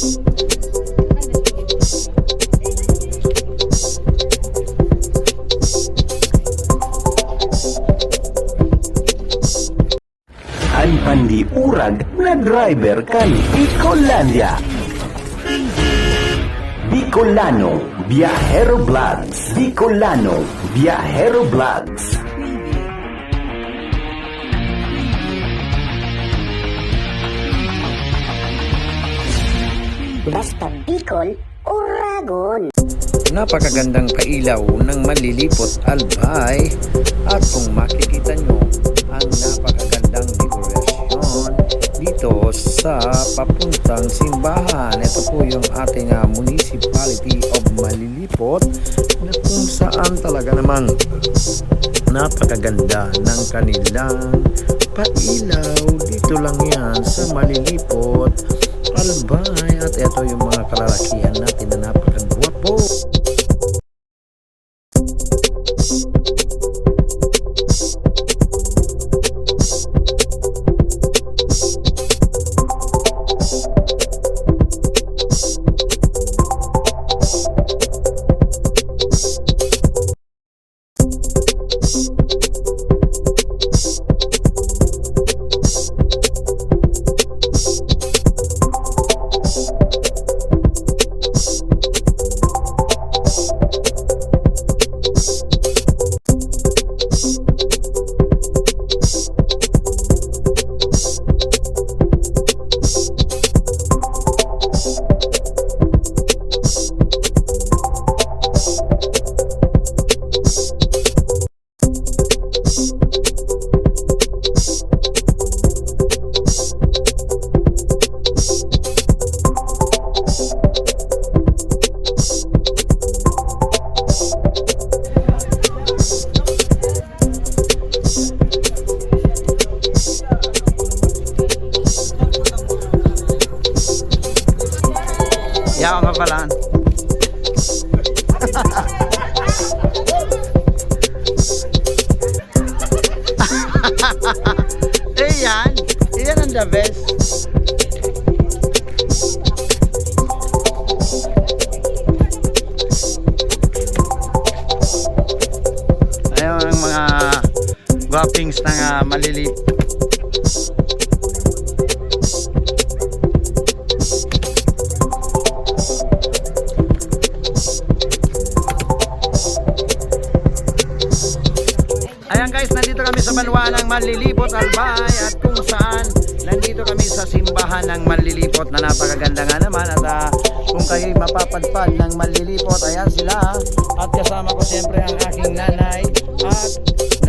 Ang pandiurag na driver kan Bicolandia. Bicolano Viajero Vlogs. Bicolano Viajero Vlogs. Basta Bicol, Uragon. Napakagandang pailaw ng Malilipot Albay, at kung makikita nyo ang napakagandang dekorasyon dito sa papuntang simbahan. Ito po yung ating Municipality of Malilipot, na kung saan talaga namang napakaganda ng kanilang pailaw. Dito lang yan sa Malilipot Albay, at ito yung mga kalalakihan natin na napakagwapo. Ya, mapalaan. Iyan ang the best. Ayun ang mga guwapings ng Malilipot. Ayan guys, nandito kami sa Banwa ng Malilipot Albay, at kung saan nandito kami sa simbahan ng Malilipot na napakaganda nga naman. At kung kayo'y mapapadpad ng Malilipot, ayan sila, at kasama ko siyempre ang aking nanay, at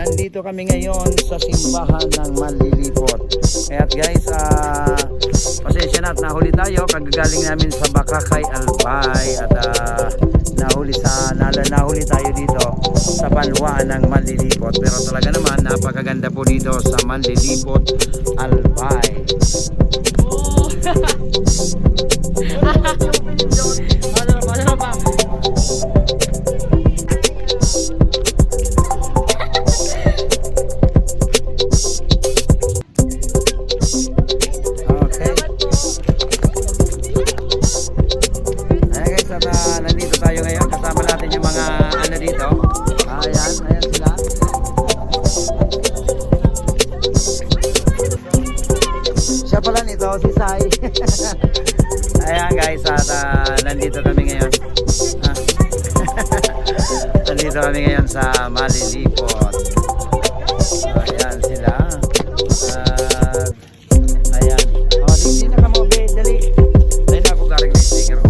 nandito kami ngayon sa simbahan ng Malilipot. Kaya guys, pasensya na at nahuli tayo, kagagaling namin sa Bakakay Albay, at nahuli tayo dito sa Banwa ng Malilipot. Pero talaga naman napakaganda po dito sa Malilipot Albay. Nandito tayo ngayon, kasama natin yung mga ano dito. Ayan sila. Siya pala nito, si Sai. Ayan guys, at nandito kami ngayon. Nandito kami ngayon sa Malilipot. Ayan sila. Ayan. Oh, hindi na ka mo, dali. Dahil na ako garing na sticker.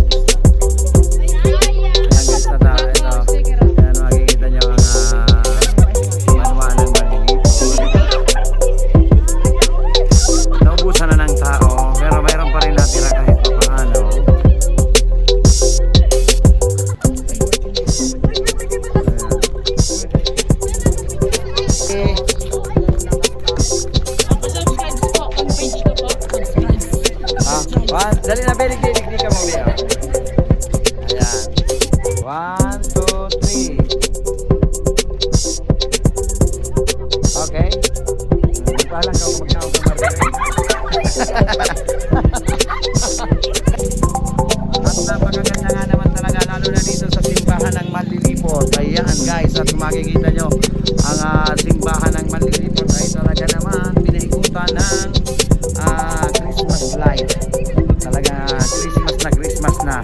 Dali na, very good. Di ka mo biya. Ayan. 1, 2, 3. Okay. Palang ka magkakaw ka makikita nyo ang simbahan ng Manlilipot ay talaga naman pinaikutan ng Christmas light. Talaga Christmas na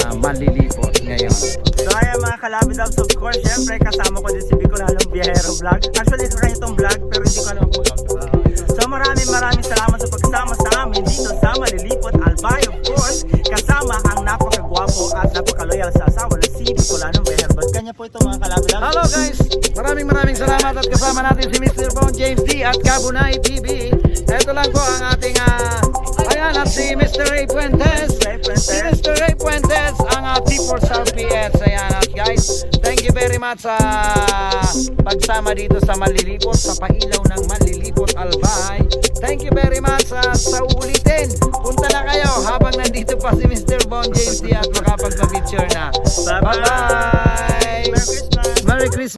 ang Manlilipot ngayon. So ayan mga kalabidabs, of course, syempre kasama ko din si Bicolanong Biyahero Vlog. Actually, ito kanya itong vlog, pero hindi ko alam kung so maraming salamat sa pagsama sa amin dito sa Manlilipot Albay. Of course, kasama ang napakagwapo at napakaloyal sa asawa na si Bicolanong Biyahero Vlog. Kanya po ito mga kalabidabs. Hello guys! Maraming salamat at kasama natin si Mr. Bon James D at Kabunay TV. Ito lang po ang ating ayan, at si Mr. Ray Puentes. Si Mr. Ray Puentes ang T4 South PS. Ayan, at guys, thank you very much sa pagsama dito sa Manlilipot, sa pailaw ng Manlilipot Albay. Thank you very much sa uulitin. Punta na kayo habang nandito pa si Mr. Bon James D at makapagpa-picture na. Bye-bye!